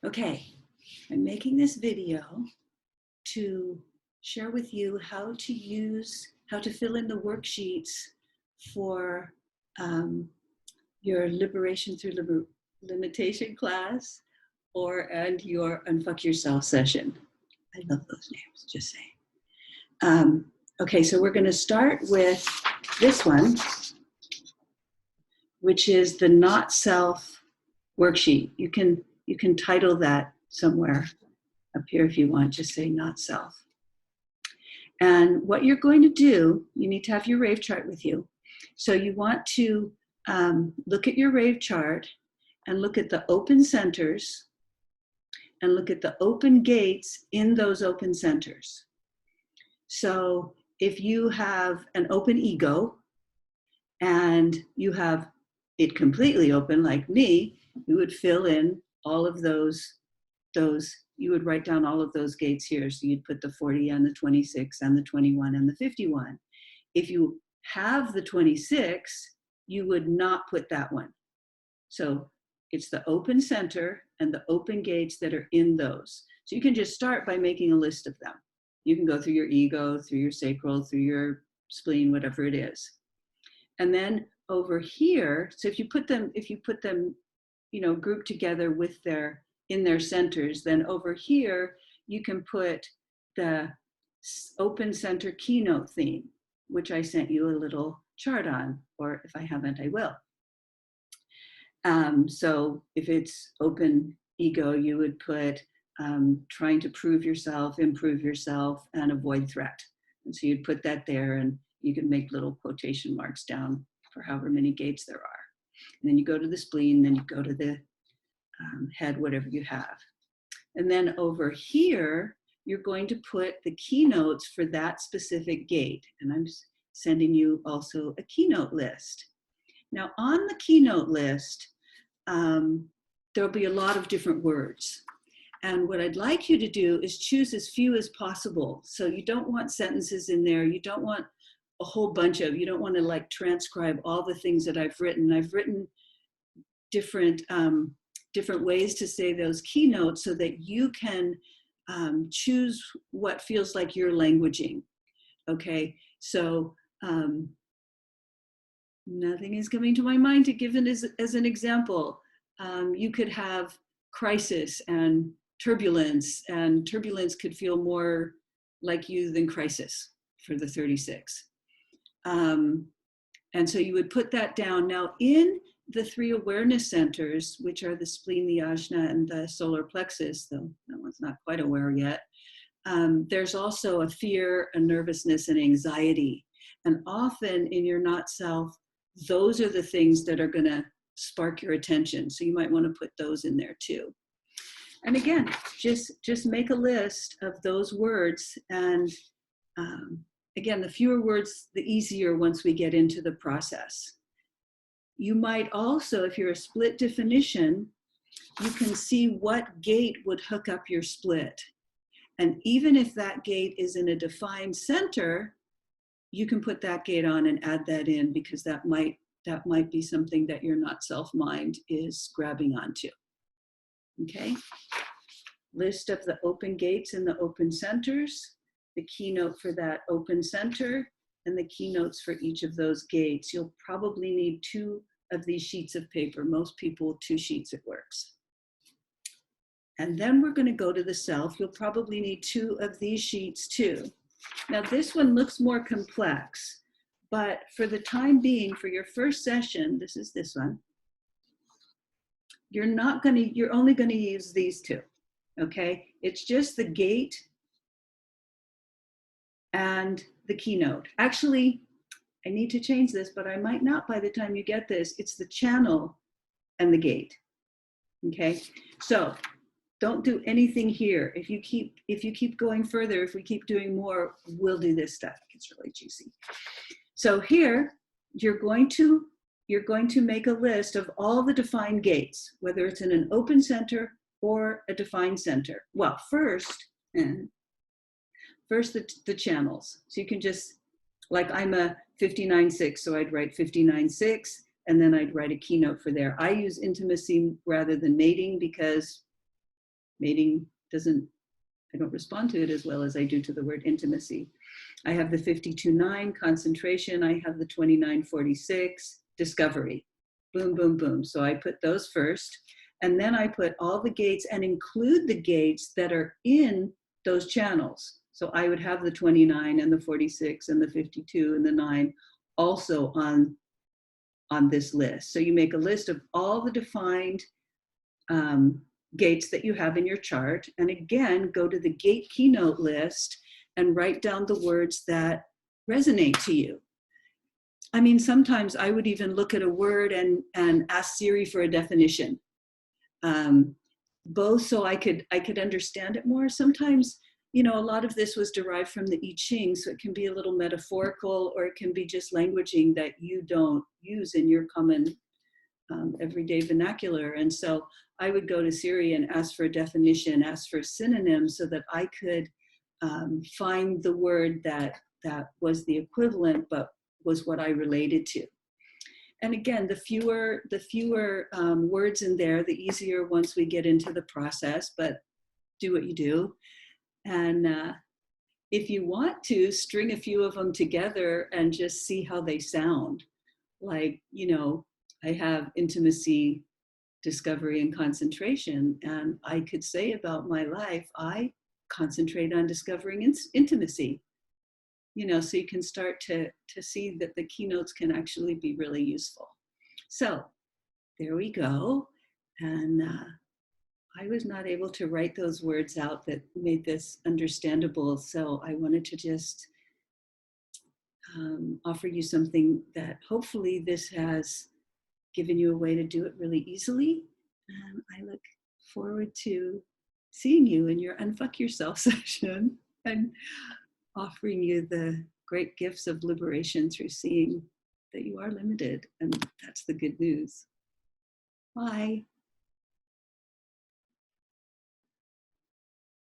Okay, I'm making this video to share with you how to fill in the worksheets for your Liberation Through Limitation class and your Unfuck Yourself session. I love those names, just saying. Okay, so we're going to start with this one, which is the Not Self worksheet. You can title that somewhere up here if you want, just say Not Self. And what you're going to do, you need to have your rave chart with you. So you want to look at your rave chart and look at the open centers and look at the open gates in those open centers. So if you have an open ego and you have it completely open like me, you would fill in all of those, you would write down all of those gates here. So you'd put the 40 and the 26 and the 21 and the 51. If you have the 26, you would not put that one. So it's the open center and the open gates that are in those. So you can just start by making a list of them. You can go through your ego, through your sacral, through your spleen, whatever it is. And then over here, so if you put them, grouped together with in their centers, then over here, you can put the open center keynote theme, which I sent you a little chart on, or if I haven't, I will. So if it's open ego, you would put trying to prove yourself, improve yourself, and avoid threat. And so you'd put that there, and you can make little quotation marks down for however many gates there are. And then you go to the spleen, then you go to the head, whatever you have. And then over here, you're going to put the keynotes for that specific gate. And I'm sending you also a keynote list. Now on the keynote list, there'll be a lot of different words. And what I'd like you to do is choose as few as possible. So you don't want sentences in there. You don't want a whole bunch of, you don't want to like transcribe all the things that I've written. I've written different ways to say those keynotes so that you can choose what feels like your languaging. Okay, so nothing is coming to my mind to give it as an example. You could have crisis and turbulence could feel more like you than crisis for the 36. And so you would put that down. Now in the 3 awareness centers, which are the spleen, the ajna, and the solar plexus, though that one's not quite aware yet, there's also a fear, a nervousness, and anxiety. And often in your not self, those are the things that are gonna spark your attention. So you might wanna put those in there too. And again, just make a list of those words. And again, the fewer words, the easier once we get into the process. You might also, if you're a split definition, you can see what gate would hook up your split. And even if that gate is in a defined center, you can put that gate on and add that in, because that might be something that your not self mind is grabbing onto. Okay? List of the open gates and the open centers, the keynote for that open center, and the keynotes for each of those gates. You'll probably need 2 of these sheets of paper. Most people, 2 sheets, it works. And then we're going to go to the self. You'll probably need 2 of these sheets too. Now this one looks more complex, but for the time being, for your first session, this is this one, you're only going to use these 2. Okay? It's just the gate and the keynote. Actually, I need to change this, but I might not by the time you get this. It's the channel and the gate. Okay? So don't do anything here. If you keep going further, if we keep doing more, we'll do this stuff. It's really juicy. So here, you're going to make a list of all the defined gates, whether it's in an open center or a defined center. Well, first the channels. So you can just, like I'm a 59-6, so I'd write 59-6, and then I'd write a keynote for there. I use intimacy rather than mating because mating I don't respond to it as well as I do to the word intimacy. I have the 52-9 concentration. I have the 29-46 discovery. Boom, boom, boom. So I put those first. And then I put all the gates and include the gates that are in those channels. So I would have the 29 and the 46 and the 52 and the 9 also on this list. So you make a list of all the defined gates that you have in your chart. And again, go to the gate keynote list and write down the words that resonate to you. I mean, sometimes I would even look at a word and ask Siri for a definition, both so I could understand it more. Sometimes, you know, a lot of this was derived from the I Ching, so it can be a little metaphorical, or it can be just languaging that you don't use in your common everyday vernacular. And so I would go to Siri and ask for a definition, ask for a synonym, so that I could find the word that was the equivalent, but was what I related to. And again, the fewer words in there, the easier once we get into the process, but do what you do. And if you want to, string a few of them together and just see how they sound. Like, you know, I have intimacy, discovery, and concentration. And I could say about my life, I concentrate on discovering intimacy. You know, so you can start to see that the keynotes can actually be really useful. So there we go. And I was not able to write those words out that made this understandable. So I wanted to just offer you something that hopefully this has given you a way to do it really easily. And I look forward to seeing you in your Unfuck Yourself session and offering you the great gifts of liberation through seeing that you are limited. And that's the good news. Bye.